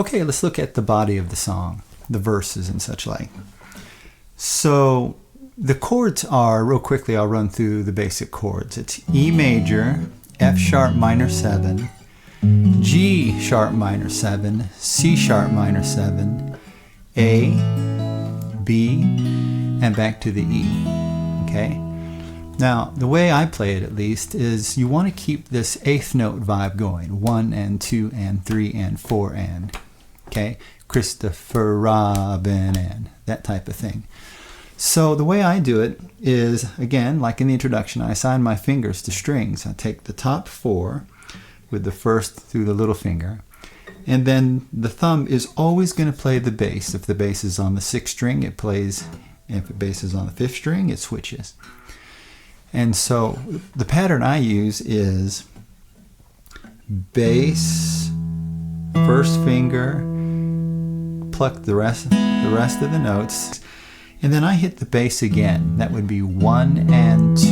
Okay, let's look at the body of the song, the verses and such like. So the chords are, real quickly, I'll run through the basic chords. It's E major, F sharp minor 7, G sharp minor 7, C sharp minor 7, A, B, and back to the E. Okay? Now, the way I play it, at least, is you want to keep this eighth note vibe going. 1 and 2 and 3 and 4 and. Okay? Christopher Robin and that type of thing. So the way I do it is, again, like in the introduction, I assign my fingers to strings. I take the top 4 with the first through the little finger. And then the thumb is always going to play the bass. If the bass is on the 6th string, it plays. If the bass is on the 5th string, it switches. And so the pattern I use is bass, first finger, pluck the rest of the notes, and then I hit the bass again. That would be 1 and 2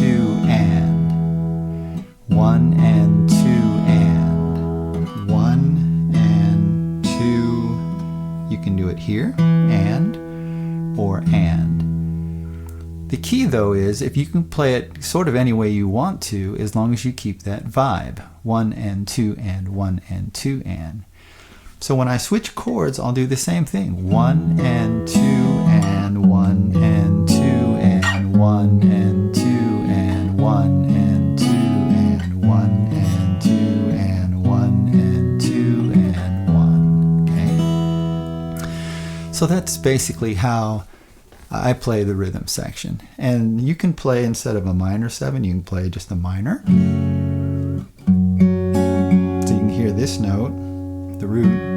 and 1 and 2 and 1 and 2. You can do it here, and or and. The key, though, is if you can play it sort of any way you want to, as long as you keep that vibe. 1 and 2 and 1 and 2 and. So when I switch chords, I'll do the same thing. 1 and 2 and 1 and 2 and 1 and 2 and 1 and 2 and 1 and 2 and 1 and 2 and 1. Okay? So that's basically how I play the rhythm section. And you can play, instead of a minor 7, you can play just a minor. So you can hear this note, the root.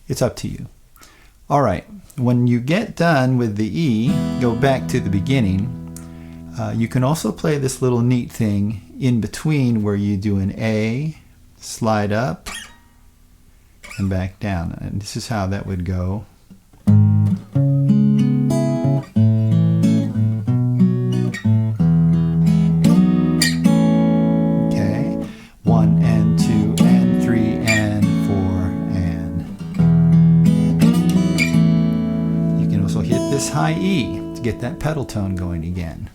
It's up to you. All right, when you get done with the E, go back to the beginning. You can also play this little neat thing in between where you do an A, slide up, and back down. And this is how that would go. High E to get that pedal tone going again.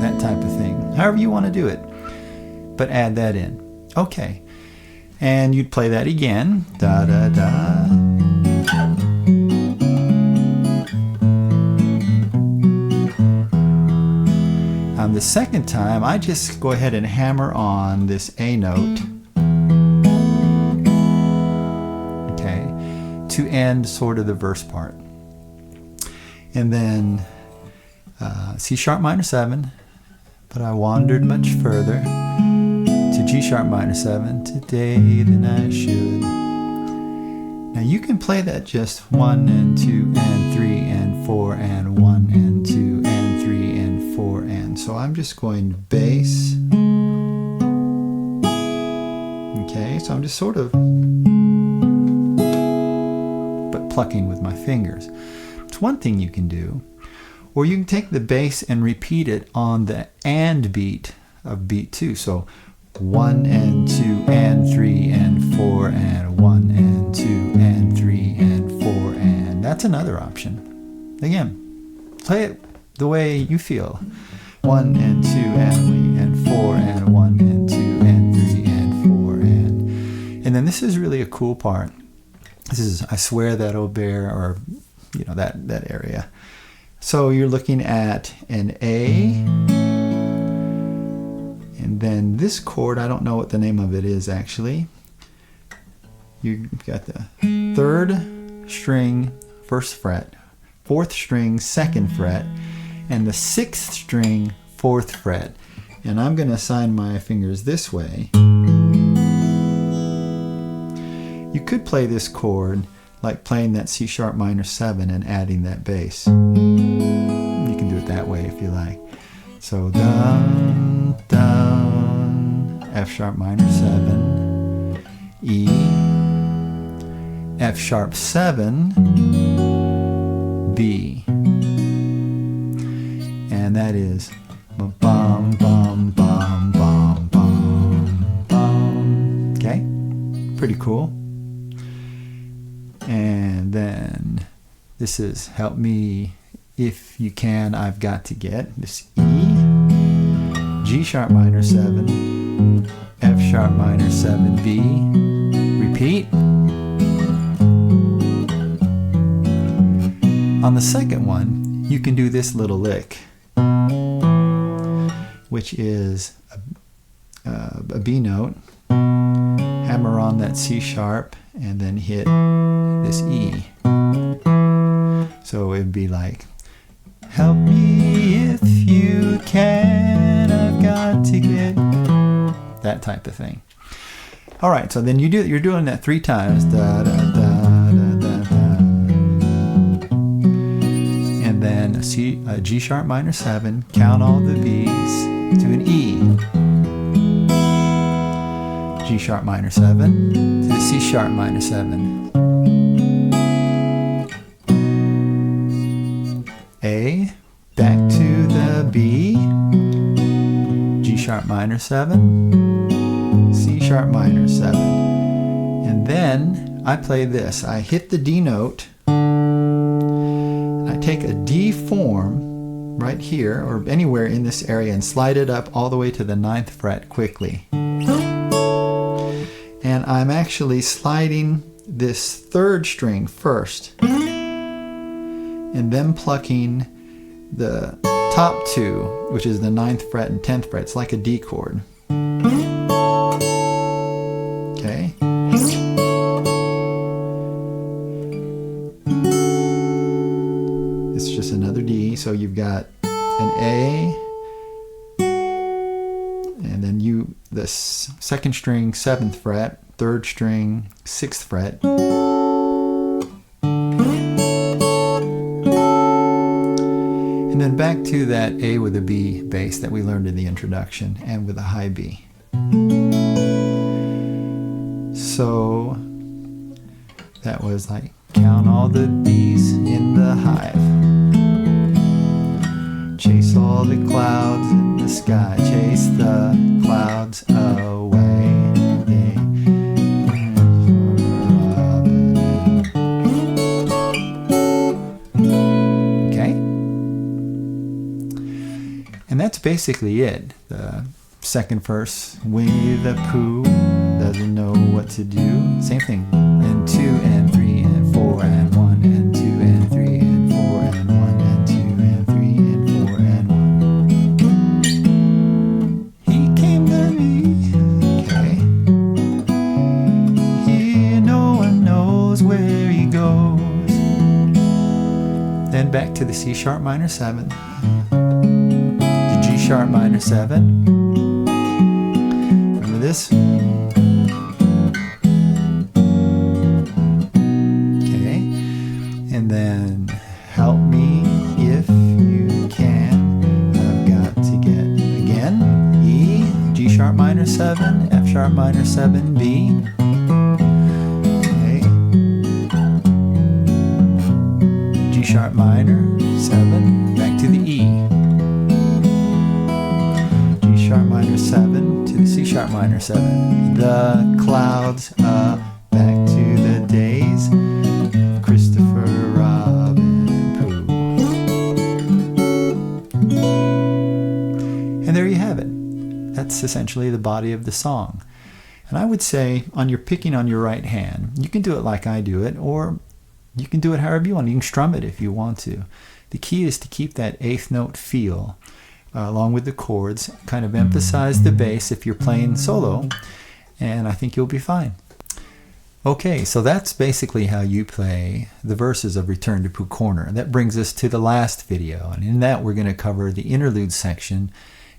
That type of thing. However you want to do it. But add that in. Okay. And you'd play that again. Da da da. The second time, I just go ahead and hammer on this A note. To end sort of the verse part. And then C sharp minor 7, but I wandered much further to G sharp minor 7 today than I should. Now you can play that just 1 and 2 and 3 and 4 and 1 and 2 and 3 and 4 and. So I'm just going bass. Okay, so I'm just sort of plucking with my fingers. It's one thing you can do. Or you can take the bass and repeat it on the and beat of beat 2. So 1 and 2 and 3 and 4 and 1 and 2 and 3 and 4 and. That's another option. Again, play it the way you feel. 1 and 2 and 4 and 1 and 2 and 3 and 4 and. And then this is really a cool part. This is I Swear That Old Bear, or that area. So you're looking at an A, and then this chord, I don't know what the name of it is actually. You've got the 3rd string, 1st fret, 4th string, 2nd fret, and the 6th string, 4th fret. And I'm going to assign my fingers this way. You could play this chord like playing that C sharp minor 7 and adding that bass. You can do it that way if you like. So down, down, F sharp minor 7, E, F sharp 7, B. And that is bum bum bum bum bum bum. Okay? Pretty cool. And then this is Help Me If You Can, I've Got to Get. This E, G sharp minor 7, F sharp minor 7, B. Repeat. On the second one, you can do this little lick, which is a B note, hammer on that C sharp, and then hit this E. So it'd be like, help me if you can, I've got to get, that type of thing. All right, so then you're doing that 3 times, da da da da da da, and then a G sharp minor 7, count all the B's to an E, G sharp minor 7 to the C sharp minor 7, A, back to the B, G sharp minor 7, C sharp minor 7, and then I play this. I hit the D note, I take a D form right here or anywhere in this area and slide it up all the way to the 9th fret quickly. And I'm actually sliding this 3rd string first and then plucking the top 2, which is the 9th fret and 10th fret. It's like a D chord. Okay. It's just another D, so you've got an A, and then the 2nd string 7th fret, 3rd string 6th fret, and then back to that A with a B bass that we learned in the introduction, and with a high B. So that was like, count all the B's in the hive, chase all the clouds in the sky, chase the clouds away. Okay? And that's basically it. The 2nd verse, Winnie the Pooh doesn't know what to do. Same thing. And 2 and 3 and 4 and 1 and 2 and 3 and 4 and 1 and 2 and 3 and 4 and 1. He came to me. Okay. Here no one knows where he goes. Then back to the C sharp minor 7. The G sharp minor 7. Remember this? And then help me if you can, I've got to get, again, E, G sharp minor 7, F sharp minor 7, B, okay, G sharp minor 7, back to the E, G sharp minor 7 to the C sharp minor 7, the clouds up, back to the days, Christopher Robin Pooh. And there you have it. That's essentially the body of the song. And I would say, on your picking on your right hand, you can do it like I do it, or you can do it however you want. You can strum it if you want to. The key is to keep that 8th note feel along with the chords, kind of emphasize the bass if you're playing solo, and I think you'll be fine. Okay, so that's basically how you play the verses of Return to Pooh Corner. That brings us to the last video, and in that we're going to cover the interlude section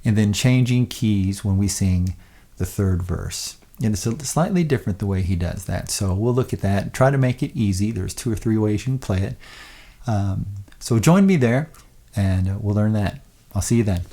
and then changing keys when we sing the 3rd verse. And it's slightly different the way he does that, so we'll look at that and try to make it easy. There's 2 or 3 ways you can play it. So join me there and we'll learn that. I'll see you then.